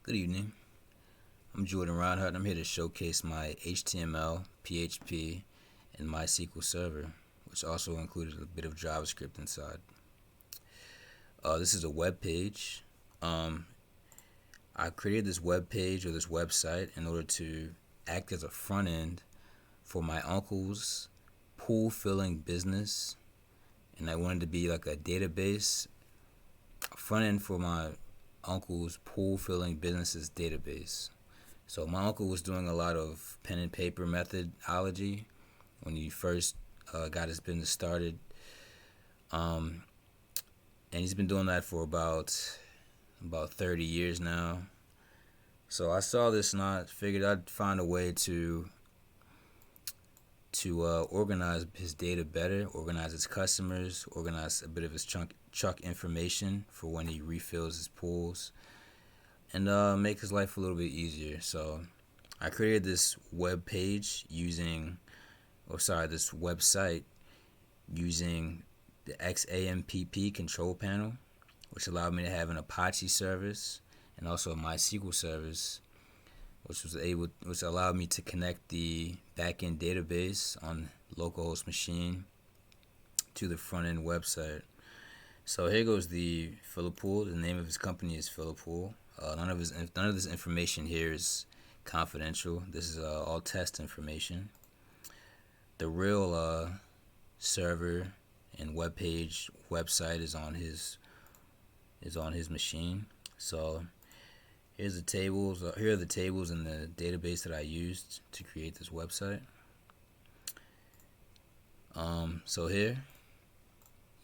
Good evening. I'm Jordan Reinhardt. I'm here to showcase my HTML, PHP, and MySQL server, which also included a bit of JavaScript inside. This is a web page. I created this web page or this website in order to act as a front end for my uncle's pool filling business, and I wanted to be like a database front end for my uncle's pool filling business's database. So my uncle was doing a lot of pen and paper methodology when he first got his business started, and he's been doing that for about 30 years now. So I saw this and I figured I'd find a way to organize his data better, organize his customers, organize a bit of his chuck information for when he refills his pools, and make his life a little bit easier. So I created this this website using the XAMPP control panel, which allowed me to have an Apache service and also a MySQL service, which allowed me to connect the backend database on localhost machine to the front end website. So here goes the Philippool. The name of his company is Philippool. None of this information here is confidential. This is all test information. The real server and website is on his machine. So here are the tables in the database that I used to create this website. So here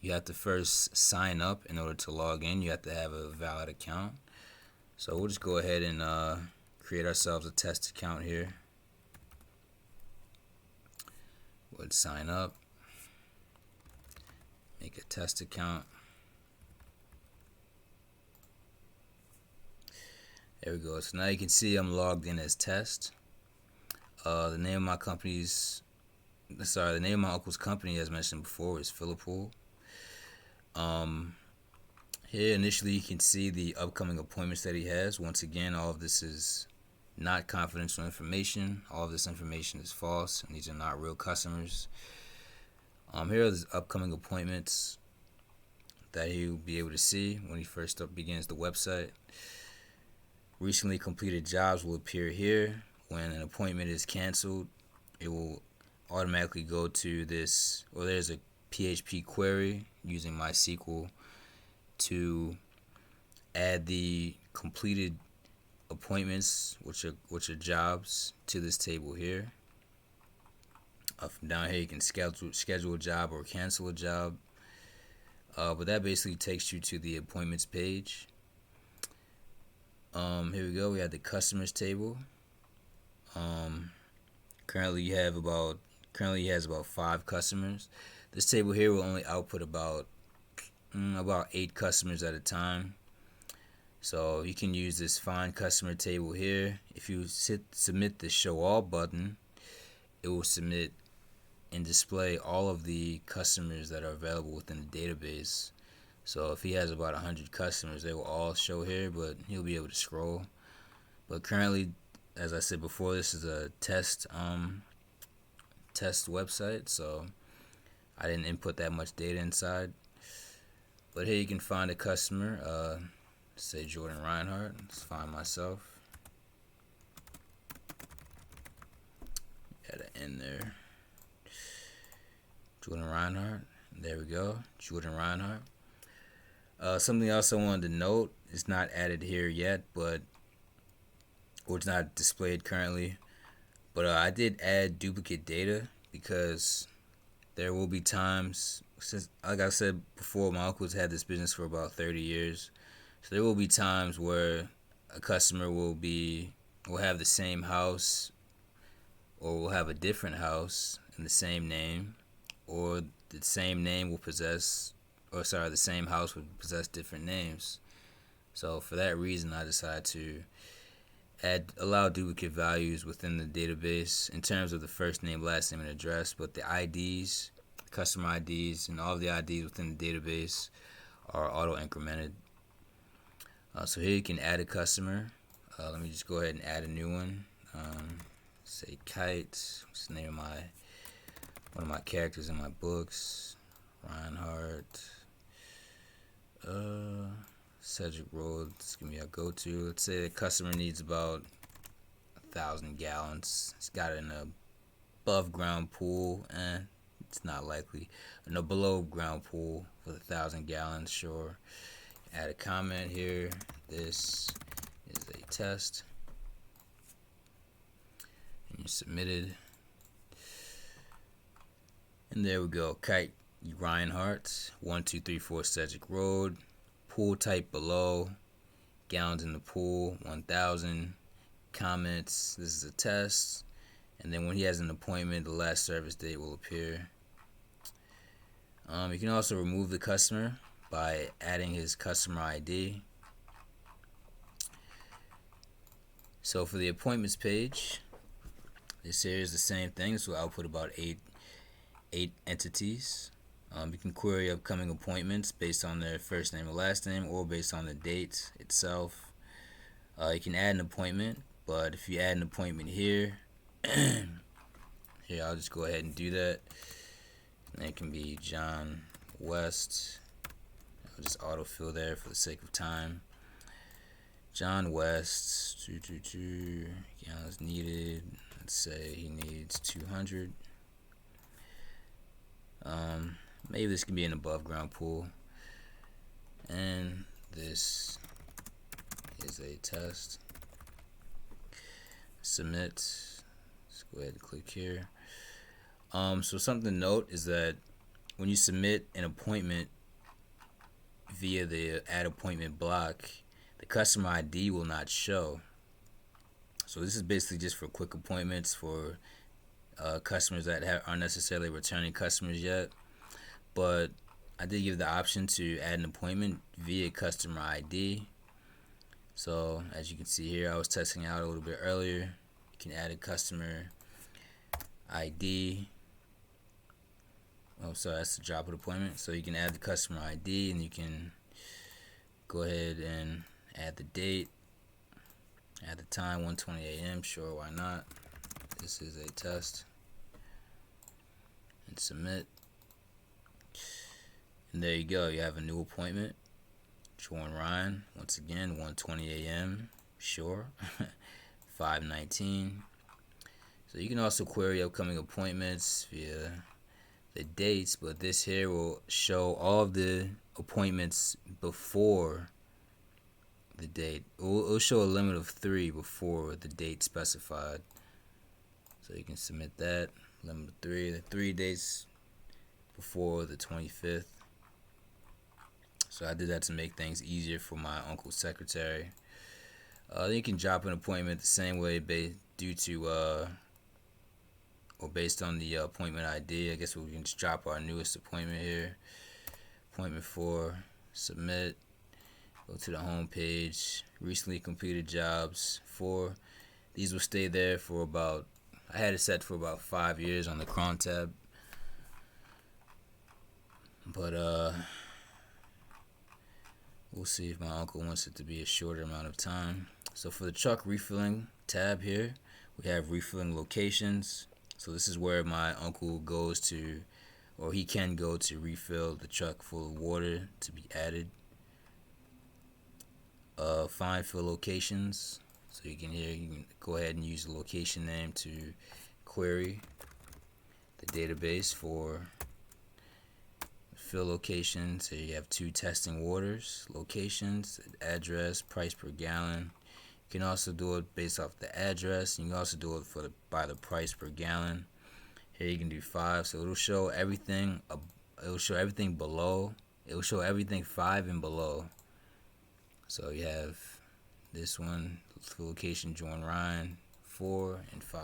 you have to first sign up in order to log in. You have to have a valid account. So we'll just go ahead and create ourselves a test account here. We'll sign up, make a test account. There we go. So now you can see I'm logged in as test. The name of my uncle's company, as mentioned before, is Philippool. Here initially you can see the upcoming appointments that he has. Once again, all of this is not confidential information. All of this information is false, and these are not real customers. Here are the upcoming appointments that he will be able to see when he first begins the website. Recently completed jobs will appear here. When an appointment is canceled, it will automatically go to this, or there's a PHP query using MySQL to add the completed appointments, which are jobs, to this table here. From down here you can schedule a job or cancel a job, but that basically takes you to the appointments page. Here we go. We have the customers table. Currently he has about 5 customers. This table here will only output about 8 customers at a time. So you can use this find customer table here. If you submit the show all button, it will submit and display all of the customers that are available within the database. So if he has about 100 customers, they will all show here, but he'll be able to scroll. But currently, as I said before, this is a test website, so I didn't input that much data inside. But here you can find a customer. Say Jordan Reinhardt. Let's find myself. Got an N there. Jordan Reinhardt. There we go. Jordan Reinhardt. Something else I wanted to note, it's not added here yet, or it's not displayed currently, but I did add duplicate data because there will be times, since, like I said before, my uncle's had this business for about 30 years, so there will be times where a customer will have the same house, or will have a different house in the same name, or the same name will the same house would possess different names. So for that reason, I decided to allow duplicate values within the database in terms of the first name, last name, and address, but the IDs, customer IDs, and all of the IDs within the database are auto-incremented. So here you can add a customer. Let me just go ahead and add a new one. Say kite. What's the name of one of my characters in my books? Reinhardt. Cedric Road. It's gonna be our go-to. Let's say the customer needs about 1,000 gallons. It's got an above ground pool, and it's not likely. No, below ground pool for 1,000 gallons. Sure. Add a comment here. This is a test, and you submitted. And there we go. Kite Reinhardt, 1234 Cedric Road. Pool type below. Gallons in the pool, 1,000. Comments, this is a test. And then when he has an appointment, the last service date will appear. You can also remove the customer by adding his customer ID. So for the appointments page, this here is the same thing. So I'll put about eight entities. You can query upcoming appointments based on their first name or last name, or based on the date itself. You can add an appointment, but if you add an appointment here, I'll just go ahead and do that. And it can be John West. I'll just autofill there for the sake of time. John West, gallons needed. Let's say he needs 200. Maybe this can be an above ground pool. And this is a test. Submit. Let's go ahead and click here. So something to note is that when you submit an appointment via the add appointment block, the customer ID will not show. So this is basically just for quick appointments for customers that aren't necessarily returning customers yet. But I did give the option to add an appointment via customer ID. So as you can see here, I was testing out a little bit earlier. You can add a customer ID. Oh, sorry, that's the drop of appointment. So you can add the customer ID, and you can go ahead and add the date, add the time, 1:20 a.m. Sure, why not? This is a test. And submit. And there you go. You have a new appointment. Jordan Ryan, once again, 1:20 a.m. Sure. 5:19. So you can also query upcoming appointments via the dates, but this here will show all of the appointments before the date. It'll show a limit of 3 before the date specified. So you can submit that. Limit of 3. The 3 dates before the 25th. So I did that to make things easier for my uncle's secretary. Then you can drop an appointment the same way based on the appointment ID. I guess we can just drop our newest appointment here. Appointment 4. Submit. Go to the home page. Recently completed jobs 4. These will stay there for about, I had it set for about 5 years on the cron tab. But we'll see if my uncle wants it to be a shorter amount of time. So for the truck refilling tab here, we have refilling locations. So this is where my uncle goes to, or he can go to refill the truck full of water to be added. Find fill locations. So you can go ahead and use the location name to query the database for fill locations. So you have 2 testing waters, locations, address, price per gallon. You can also do it based off the address. You can also do it by the price per gallon. Here you can do 5. So it'll show everything. It'll show everything below. It'll show everything 5 and below. So you have this one, location Jordan Ryan, 4 and 5.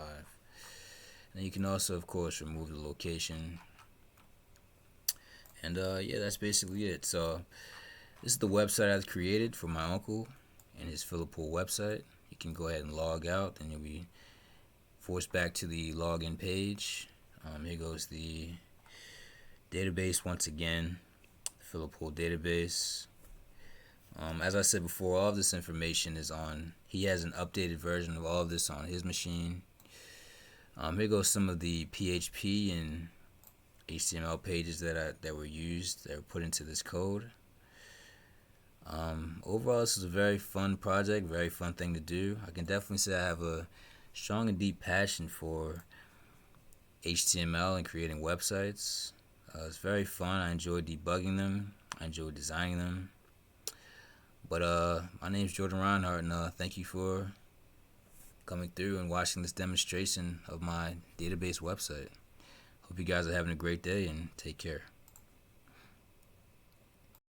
And you can also, of course, remove the location. And yeah, that's basically it. So this is the website I've created for my uncle and his Philippool website. You can go ahead and log out, and you'll be forced back to the login page. Here goes the database once again, Philippool database. As I said before, all of this information is on. He has an updated version of all of this on his machine. Here goes some of the PHP and HTML pages that were used, that were put into this code. Overall, this is a very fun project, very fun thing to do. I can definitely say I have a strong and deep passion for HTML and creating websites. It's very fun. I enjoy debugging them. I enjoy designing them. But my name is Jordan Reinhardt, and thank you for coming through and watching this demonstration of my database website. Hope you guys are having a great day, and take care.